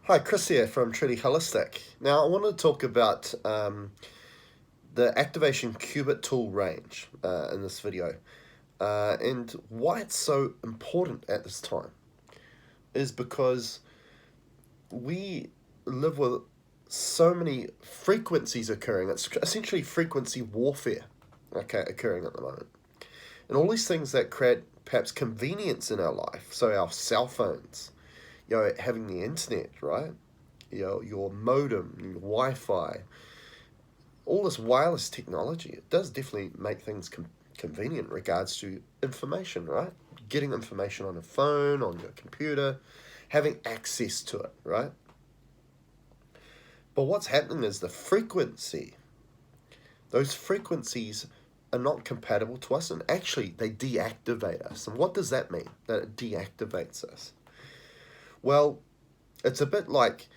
Hi, Chris here from Truly Holistic. Now, I want to talk about the activation Cubit tool range in this video, and why it's so important at this time is because we live with so many frequencies occurring. It's essentially frequency warfare, okay, occurring at the moment, and all these things that create perhaps convenience in our life. So our cell phones, having the internet, right? Your modem, your Wi-Fi, all this wireless technology, it does definitely make things convenient in regards to information, right? Getting information on a phone, on your computer, having access to it, right? But what's happening is those frequencies are not compatible to us, and actually they deactivate us. And what does that mean, that it deactivates us? Well, it's a bit like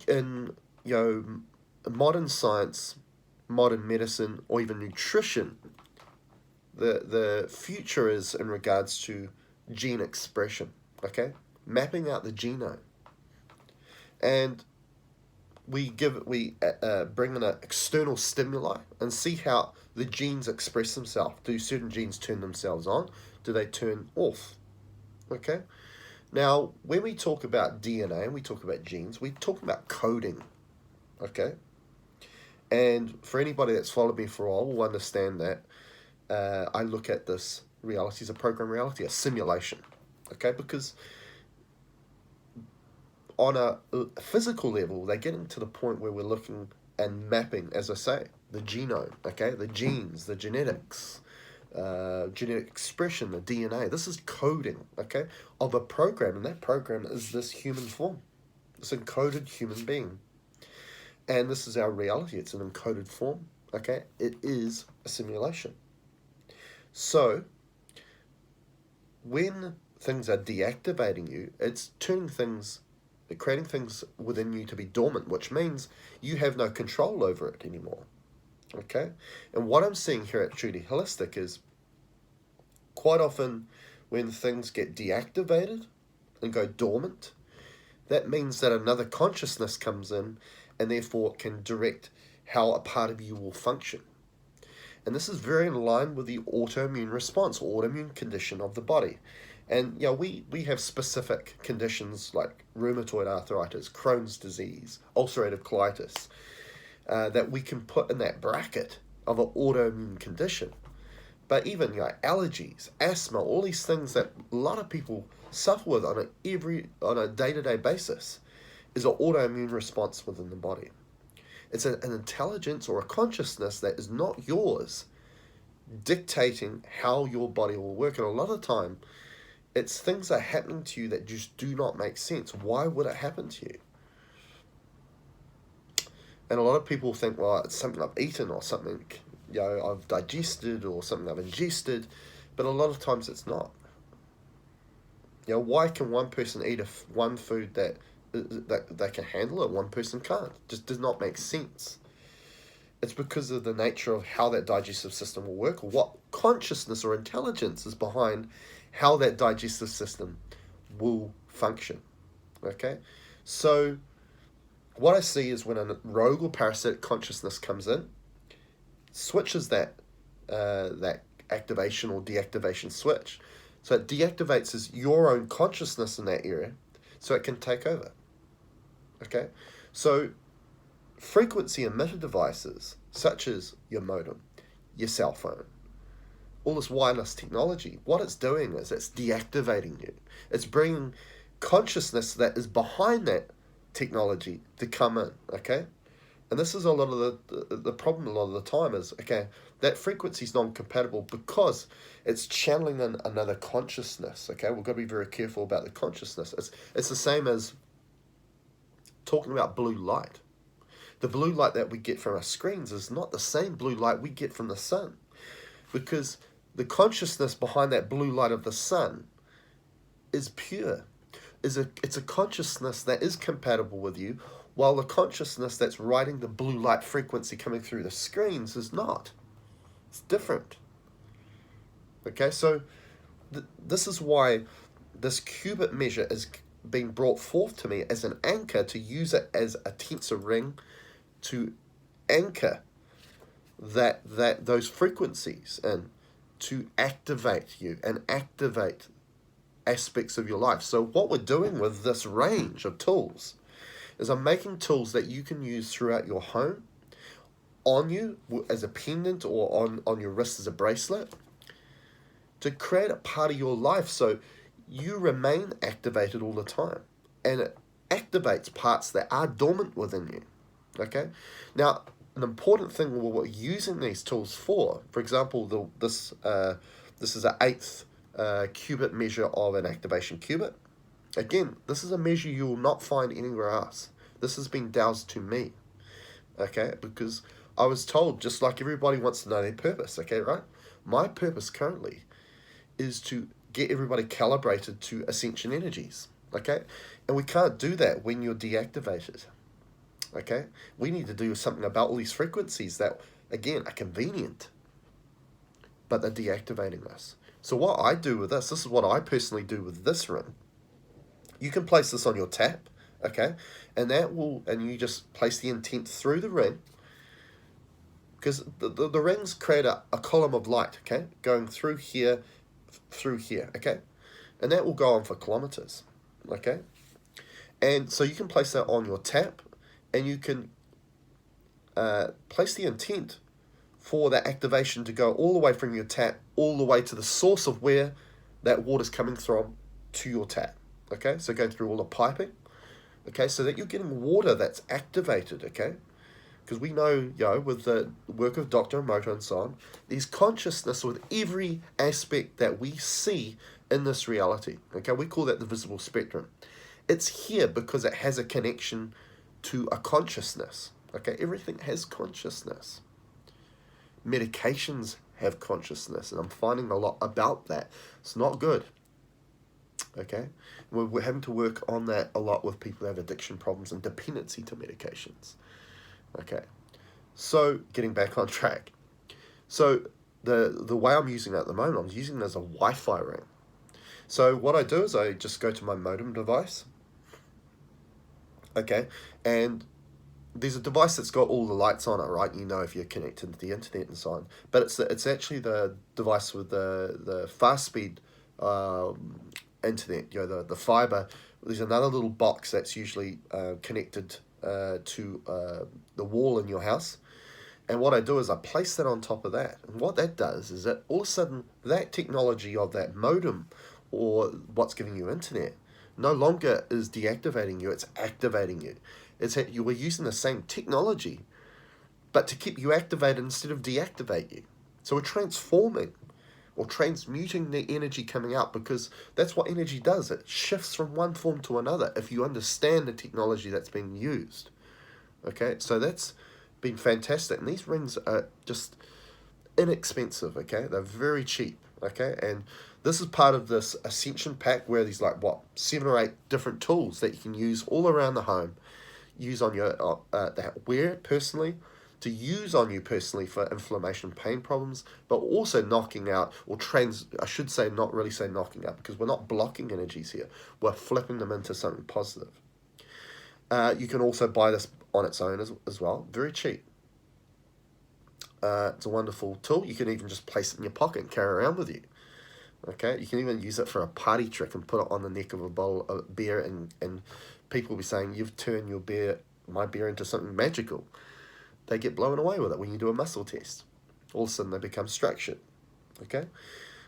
in modern science, modern medicine, or even nutrition. The future is in regards to gene expression, okay, mapping out the genome, and we bring in an external stimuli and see how the genes express themselves. Do certain genes turn themselves on? Do they turn off? Okay. Now, when we talk about DNA and we talk about genes, we talk about coding, okay? And for anybody that's followed me for a while will understand that I look at this reality as a program reality, a simulation, okay? Because on a physical level, they're getting to the point where we're looking and mapping, as I say, the genome, okay? The genes, the genetics, genetic expression, the DNA. This is coding, okay, of a program, and that program is this human form, this encoded human being. And this is our reality. It's an encoded form, okay? It is a simulation. So, when things are deactivating you, it's creating things within you to be dormant, which means you have no control over it anymore. Okay? And what I'm seeing here at Truly Holistic is quite often when things get deactivated and go dormant, that means that another consciousness comes in and therefore can direct how a part of you will function. And this is very in line with the autoimmune response, or autoimmune condition of the body. And we have specific conditions like rheumatoid arthritis, Crohn's disease, ulcerative colitis, that we can put in that bracket of an autoimmune condition. But even allergies, asthma, all these things that a lot of people suffer with on a day-to-day basis is an autoimmune response within the body. It's an intelligence or a consciousness that is not yours dictating how your body will work. And a lot of the time, it's things that are happening to you that just do not make sense. Why would it happen to you? And a lot of people think, well, it's something I've eaten or something I've digested or something I've ingested, but a lot of times it's not. Why can one person eat one food that they can handle it, one person can't? Just does not make sense. It's because of the nature of how that digestive system will work, or what consciousness or intelligence is behind how that digestive system will function. Okay? So what I see is when a rogue or parasitic consciousness comes in, switches that activation or deactivation switch. So it deactivates as your own consciousness in that area so it can take over. Okay? So frequency emitter devices such as your modem, your cell phone, all this wireless technology, what it's doing is it's deactivating you. It's bringing consciousness that is behind that technology to come in, okay? And this is a lot of the problem a lot of the time is, okay, that frequency is non-compatible because it's channeling in another consciousness, okay? We've got to be very careful about the consciousness. It's the same as talking about blue light. The blue light that we get from our screens is not the same blue light we get from the sun, because the consciousness behind that blue light of the sun is pure. It's a consciousness that is compatible with you, while the consciousness that's riding the blue light frequency coming through the screens is not. It's different. Okay, so this is why this Cubit measure is been brought forth to me as an anchor, to use it as a tensor ring to anchor those frequencies and to activate you and activate aspects of your life. So what we're doing with this range of tools is I'm making tools that you can use throughout your home, on you as a pendant or on your wrist as a bracelet, to create a part of your life so you remain activated all the time. And it activates parts that are dormant within you. Okay? Now, an important thing what we're using these tools for example, this is an 8th cubit measure of an activation cubit. Again, this is a measure you will not find anywhere else. This has been dowsed to me, okay? Because I was told, just like everybody wants to know their purpose, okay, right? My purpose currently is to get everybody calibrated to ascension energies, okay? And we can't do that when you're deactivated, okay? We need to do something about all these frequencies that, again, are convenient, but they're deactivating us. So what I do with this is what I personally do with this ring. You can place this on your tap, okay? And you just place the intent through the ring, because the rings create a column of light, okay? Going through here, okay? And that will go on for kilometers, okay? And so you can place that on your tap, and you can place the intent for that activation to go all the way from your tap, all the way to the source of where that water's coming from to your tap, okay? So going through all the piping, okay? So that you're getting water that's activated, okay? Because we know, with the work of Dr. Emoto and so on, there's consciousness with every aspect that we see in this reality, okay? We call that the visible spectrum. It's here because it has a connection to a consciousness, okay? Everything has consciousness. Medications have consciousness, and I'm finding a lot about that. It's not good, okay? We're having to work on that a lot with people who have addiction problems and dependency to medications, okay? So getting back on track. So the way I'm using it at the moment, I'm using it as a Wi-Fi ring. So what I do is I just go to my modem device, okay, and there's a device that's got all the lights on it, right? You know, if you're connected to the internet and so on. But it's actually the device with the fast speed internet, the fiber. There's another little box that's usually connected to the wall in your house. And what I do is I place that on top of that. And what that does is that all of a sudden that technology of that modem, or what's giving you internet, no longer is deactivating you, it's activating you. It's that you were using the same technology, but to keep you activated instead of deactivate you. So we're transforming or transmuting the energy coming out, because that's what energy does. It shifts from one form to another if you understand the technology that's being used. Okay, so that's been fantastic. And these rings are just inexpensive, okay? They're very cheap, okay? And this is part of this Ascension pack where there's 7 or 8 different tools that you can use all around the home. Use on your wear personally, to use on you personally for inflammation pain problems, but also knocking out, or I should say, not really say knocking out, because we're not blocking energies here, we're flipping them into something positive. You can also buy this on its own as well, very cheap. It's a wonderful tool. You can even just place it in your pocket and carry around with you. Okay, you can even use it for a party trick and put it on the neck of a bowl of beer, and people will be saying, you've turned my beer into something magical. They get blown away with it when you do a muscle test. All of a sudden they become structured. Okay,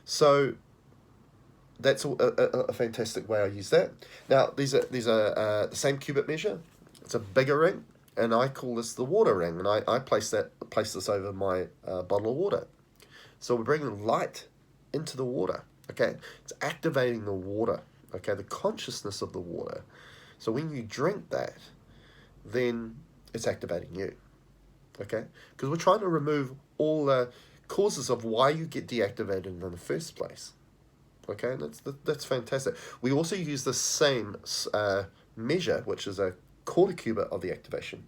so that's a fantastic way I use that. Now these are the same cubit measure. It's a bigger ring, and I call this the water ring, and I place this over my bottle of water. So we're bringing light into the water, okay? It's activating the water, okay? The consciousness of the water. So when you drink that, then it's activating you, okay? Because we're trying to remove all the causes of why you get deactivated in the first place, okay? And that's fantastic. We also use the same measure, which is a quarter cubit of the activation,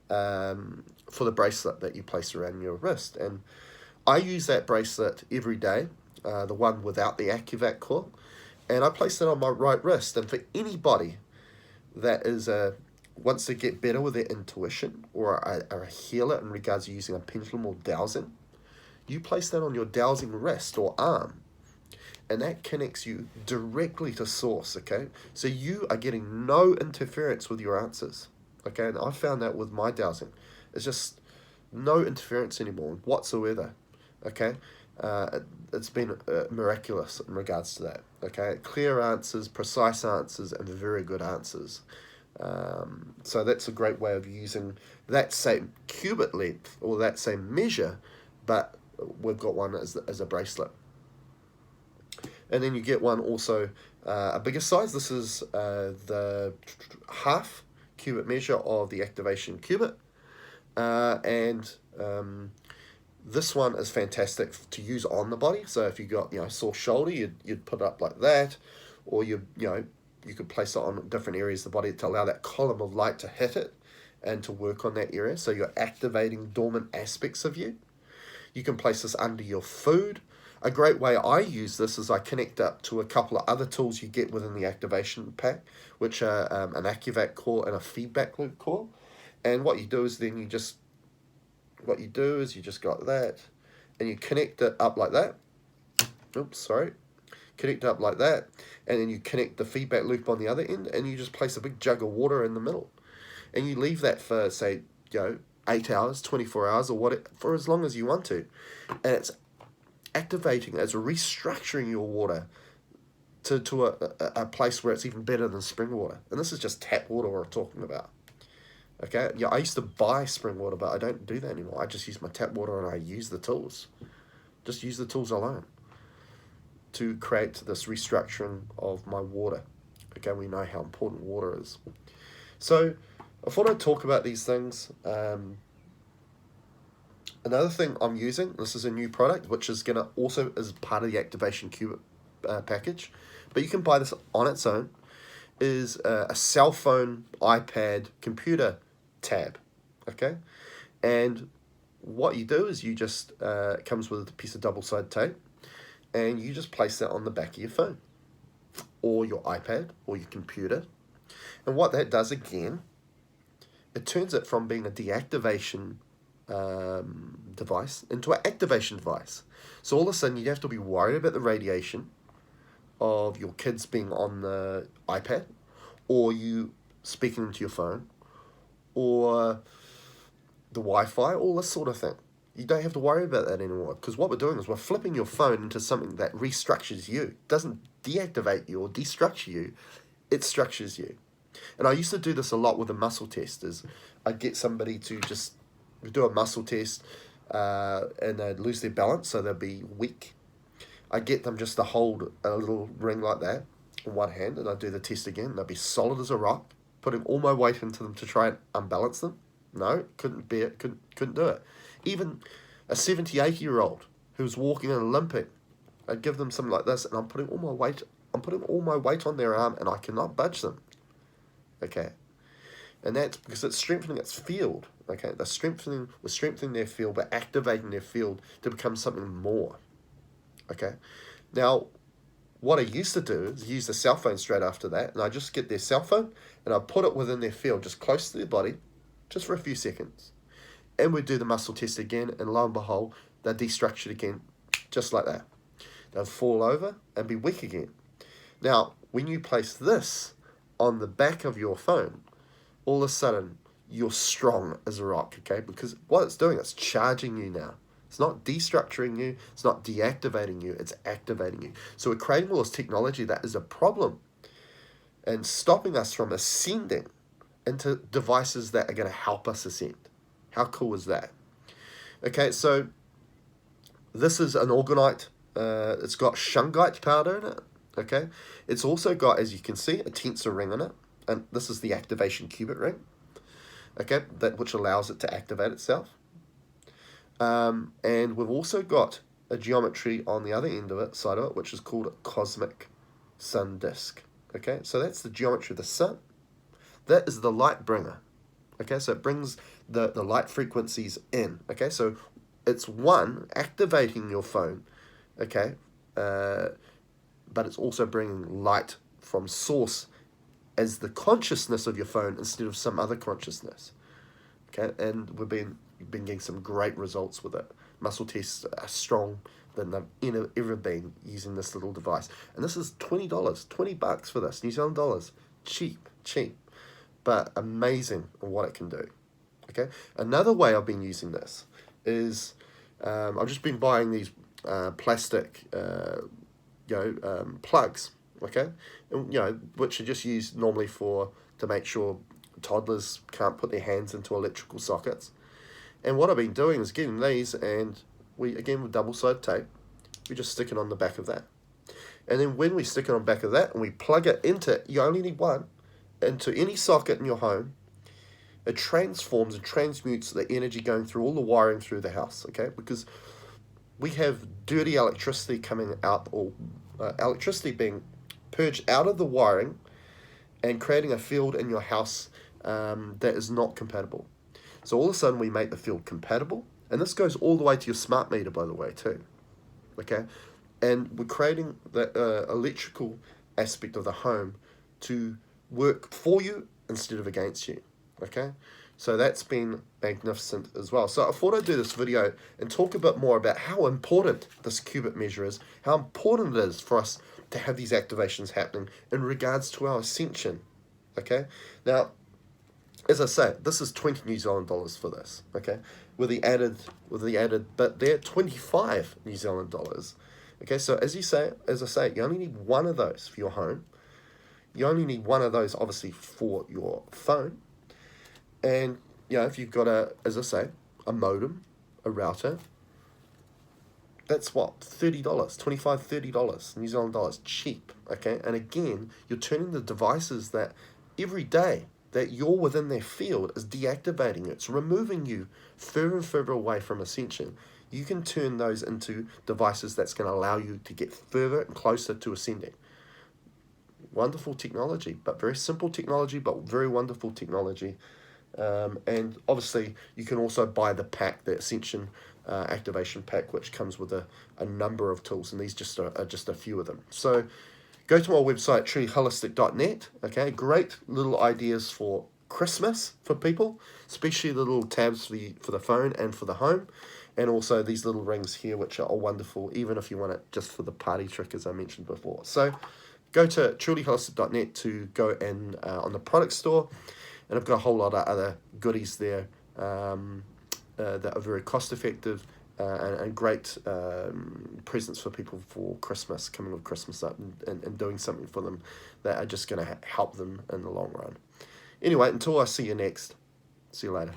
for the bracelet that you place around your wrist. And I use that bracelet every day, the one without the AccuVac core, and I place that on my right wrist. And for anybody that is wants to get better with their intuition, or are a healer in regards to using a pendulum or dowsing, you place that on your dowsing wrist or arm, and that connects you directly to source, okay? So you are getting no interference with your answers, okay? And I found that with my dowsing. It's just no interference anymore whatsoever, okay? It's been miraculous in regards to that, okay? Clear answers, precise answers, and very good answers. So that's a great way of using that same cubit length or that same measure, but we've got one as a bracelet. And then you get one also a bigger size. This is the half cubit measure of the activation cubit. And this one is fantastic to use on the body. So if you got sore shoulder, you'd put it up like that, or you could place it on different areas of the body to allow that column of light to hit it and to work on that area. So you're activating dormant aspects of you. You can place this under your food. A great way I use this is I connect up to a couple of other tools you get within the activation pack, which are an AccuVac coil and a feedback loop coil. And what you do is you just got that, and you connect it up like that. Oops, sorry. Connect it up like that, and then you connect the feedback loop on the other end, and you just place a big jug of water in the middle. And you leave that for, say, 8 hours, 24 hours, or for as long as you want to. And it's activating, it's restructuring your water to a place where it's even better than spring water. And this is just tap water we're talking about. Okay, yeah, I used to buy spring water, but I don't do that anymore. I just use my tap water and I use the tools. Just use the tools alone to create this restructuring of my water. Okay, we know how important water is. So I thought I'd talk about these things. Another thing I'm using, this is a new product, which is going to also is part of the Activation Cubit package, but you can buy this on its own, is a cell phone, iPad, computer tab, okay? And what you do is you just, it comes with a piece of double-sided tape, and you just place that on the back of your phone, or your iPad, or your computer. And what that does, again, it turns it from being a deactivation device into an activation device. So all of a sudden, you have to be worried about the radiation of your kids being on the iPad, or you speaking into your phone, or the Wi-Fi, all this sort of thing. You don't have to worry about that anymore, because what we're doing is we're flipping your phone into something that restructures you. It doesn't deactivate you or destructure you, it structures you. And I used to do this a lot with a muscle test, is I'd get somebody to just do a muscle test, and they'd lose their balance, so they'd be weak. I get them just to hold a little ring like that in one hand, and I'd do the test again. They'd be solid as a rock, putting all my weight into them to try and unbalance them. No, couldn't bear it, couldn't do it. Even a 70, 80-year-old who's walking and limping, I'd give them something like this, and I'm putting all my weight on their arm, and I cannot budge them. Okay, and that's because it's strengthening its field. Okay, we're strengthening their field, but activating their field to become something more. Okay, now what I used to do is use the cell phone straight after that, and I just get their cell phone and I put it within their field, just close to their body, just for a few seconds, and we do the muscle test again, and lo and behold, they're destructured again, just like that. They'll fall over and be weak again. Now, when you place this on the back of your phone, all of a sudden you're strong as a rock, okay? Because what it's doing, it's charging you now. It's not destructuring you, it's not deactivating you, it's activating you. So we're creating all this technology that is a problem and stopping us from ascending into devices that are going to help us ascend. How cool is that? Okay, so this is an orgonite. It's got shungite powder in it. Okay, it's also got, as you can see, a tensor ring in it, and this is the activation cubit ring. Okay, which allows it to activate itself. And we've also got a geometry on the other end of it, side of it, which is called a cosmic sun disk. Okay, so that's the geometry of the sun. That is the light bringer. Okay, so it brings the light frequencies in. Okay, so it's one, activating your phone, okay, but it's also bringing light from source as the consciousness of your phone instead of some other consciousness. Okay, and we've been getting some great results with it. Muscle tests are strong than they've ever been using this little device. And this is $20, $20 for this, New Zealand dollars. Cheap, but amazing on what it can do. Okay, another way I've been using this is I've just been buying these plastic plugs, okay, and, which are just used normally to make sure toddlers can't put their hands into electrical sockets. And what I've been doing is getting these, and with double-sided tape, we just stick it on the back of that. And then when we stick it on the back of that and we plug it into, you only need one, into any socket in your home, it transforms and transmutes the energy going through all the wiring through the house, okay? Because we have dirty electricity coming out, or electricity being purged out of the wiring and creating a field in your house that is not compatible. So all of a sudden we make the field compatible, and this goes all the way to your smart meter, by the way, too, okay? And we're creating the electrical aspect of the home to work for you instead of against you, okay? So that's been magnificent as well. So I thought I'd do this video and talk a bit more about how important this Cubit measure is, how important it is for us to have these activations happening in regards to our ascension, okay? Now, as I say, this is 20 New Zealand dollars for this, okay? With the added bit there, 25 New Zealand dollars. Okay, so as I say, you only need one of those for your home. You only need one of those, obviously, for your phone. And, if you've got a modem, a router, that's what, $30, $25, $30 New Zealand dollars, cheap, okay? And again, you're turning the devices that every day that you're within their field is deactivating it. It's removing you further and further away from ascension. You can turn those into devices that's going to allow you to get further and closer to ascending. Wonderful technology, but very simple technology, but very wonderful technology. And obviously, you can also buy the pack, the Ascension activation pack, which comes with a number of tools, and these are just a few of them. So go to my website, trulyholistic.net. Okay, great little ideas for Christmas for people, especially the little tabs for the phone and for the home, and also these little rings here, which are wonderful, even if you want it just for the party trick, as I mentioned before. So go to trulyholistic.net to go in on the product store, and I've got a whole lot of other goodies there that are very cost effective and great presents for people for Christmas, coming with Christmas up and doing something for them that are just going to help them in the long run. Anyway, until I see you next, see you later.